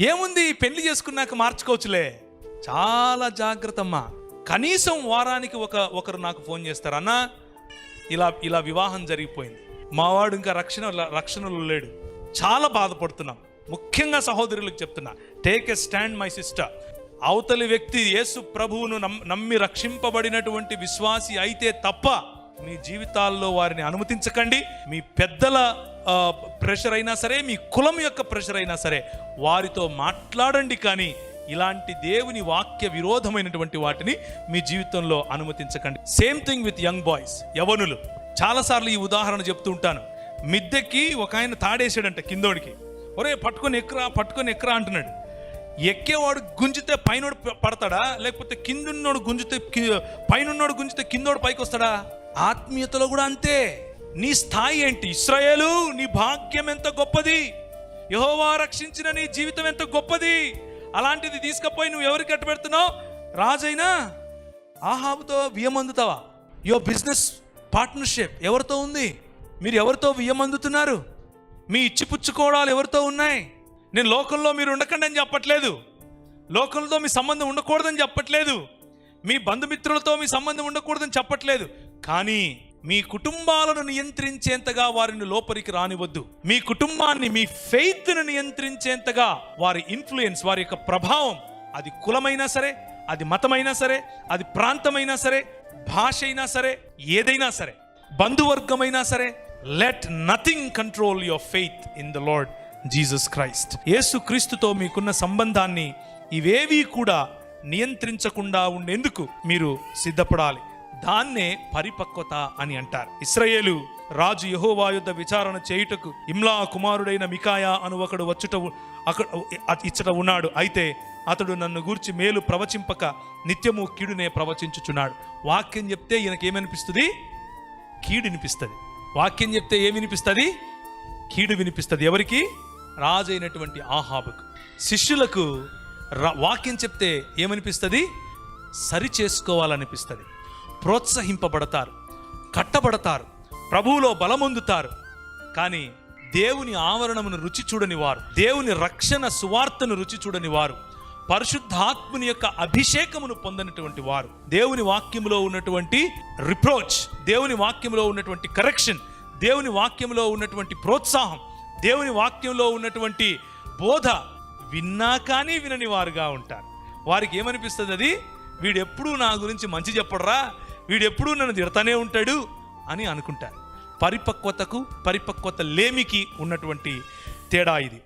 ఏముంది, పెళ్లి చేసుకున్నాక మార్చుకోవచ్చులే. చాలా జాగ్రత్త అమ్మా. కనీసం వారానికి ఒకరు నాకు ఫోన్ చేస్తారు, అన్నా ఇలా వివాహం జరిగిపోయింది, మావాడు ఇంకా రక్షణలో లేడు, చాలా బాధపడుతున్నాం. ముఖ్యంగా సహోదరులకు చెప్తున్నా, take a stand my sister. అవతలి వ్యక్తి యేసు ప్రభువును నమ్మి రక్షింపబడినటువంటి విశ్వాసి అయితే తప్ప మీ జీవితాల్లో వారిని అనుమతించకండి. మీ పెద్దల ప్రెషర్ అయినా సరే, మీ కులం యొక్క ప్రెషర్ అయినా సరే వారితో మాట్లాడండి, కానీ ఇలాంటి దేవుని వాక్య విరోధమైనటువంటి వాటిని మీ జీవితంలో అనుమతించకండి. Same thing with young boys, యవనులు. చాలాసార్లు ఈ ఉదాహరణ చెప్తూ ఉంటాను. మిద్దెకి ఒక ఆయన తాడేసాడంట కిందోడికి, ఒరే పట్టుకొని ఎక్కరా అంటున్నాడు. ఎక్కేవాడు గుంజితే పైనోడు పడతాడా, లేకపోతే కిందున్నోడు గుంజితే పైనున్నోడు గుంజితే కిందోడు పైకి వస్తాడా? ఆత్మీయతలో కూడా అంతే. నీ స్థాయి ఏంటి? ఇశ్రాయేలు, నీ భాగ్యం ఎంత గొప్పది, యెహోవా రక్షించిన నీ జీవితం ఎంత గొప్పది. అలాంటిది తీసుకుపోయి నువ్వు ఎవరికి కట్టబెడుతున్నావు? రాజైనా ఆహాబుతో వియ్యమందుతావా? యువర్ బిజినెస్ పార్ట్నర్షిప్ ఎవరితో ఉంది? మీరు ఎవరితో వియ్యమందుతున్నారు? మీ ఇచ్చిపుచ్చుకోవడాలు ఎవరితో ఉన్నాయి? నేను లోకంలో మీరు ఉండకండి అని చెప్పట్లేదు, లోకంలో మీ సంబంధం ఉండకూడదని చెప్పట్లేదు, మీ బంధుమిత్రులతో మీ సంబంధం ఉండకూడదని చెప్పట్లేదు. కానీ మీ కుటుంబాలను నియంత్రించేంతగా వారిని లోపలికి రానివద్దు. మీ కుటుంబాన్ని, మీ ఫెయిత్ను నియంత్రించేంతగా వారి ఇన్ఫ్లుయెన్స్, వారి యొక్క ప్రభావం, అది కులమైనా సరే, అది మతమైనా సరే, అది ప్రాంతమైనా సరే, భాష అయినా సరే, ఏదైనా సరే, బంధువర్గమైనా సరే, let nothing control your faith in the Lord Jesus Christ. Yesu క్రీస్తుతో మీకున్న సంబంధాన్ని ఇవేవీ కూడా నియంత్రించకుండా ఉండేందుకు మీరు సిద్ధపడాలి. దాన్నే పరిపక్వత అని అంటారు. ఇశ్రాయేలు రాజు యెహోవా యుద్ధ విచారణ చేయుటకు ఇమ్లా కుమారుడైన మికాయా అను ఒకడు ఇచ్చట ఉన్నాడు. అయితే అతడు నన్ను గూర్చి మేలు ప్రవచింపక నిత్యము కీడునే ప్రవచించుచున్నాడు. వాక్యం చెప్తే ఈయనకేమనిపిస్తుంది? కీడు వినిపిస్తుంది. వాక్యం చెప్తే ఏమి వినిపిస్తుంది? కీడు వినిపిస్తుంది. ఎవరికి? రాజు అయినటువంటి ఆహాబుకు. శిష్యులకు వాక్యం చెప్తే ఏమనిపిస్తుంది? సరి చేసుకోవాలనిపిస్తుంది. ప్రోత్సహింపబడతారు, కట్టబడతారు, ప్రభువులో బలమొందుతారు. కానీ దేవుని ఆవరణమును రుచి చూడని వారు, దేవుని రక్షణ సువార్తను రుచి చూడని వారు, పరిశుద్ధాత్ముని యొక్క అభిషేకమును పొందినటువంటి వారు, దేవుని వాక్యములో ఉన్నటువంటి రిప్రోచ్, దేవుని వాక్యములో ఉన్నటువంటి కరెక్షన్, దేవుని వాక్యంలో ఉన్నటువంటి ప్రోత్సాహం, దేవుని వాక్యంలో ఉన్నటువంటి బోధ విన్నా కానీ వినని వారుగా ఉంటారు. వారికి ఏమనిపిస్తుంది? అది వీడెప్పుడూ నా గురించి మంచి చెప్పడరా, వీడెప్పుడూ నన్ను తిడతానే ఉంటాడు అని అనుకుంటారు. పరిపక్వత లేమికి ఉన్నటువంటి తేడా ఇది.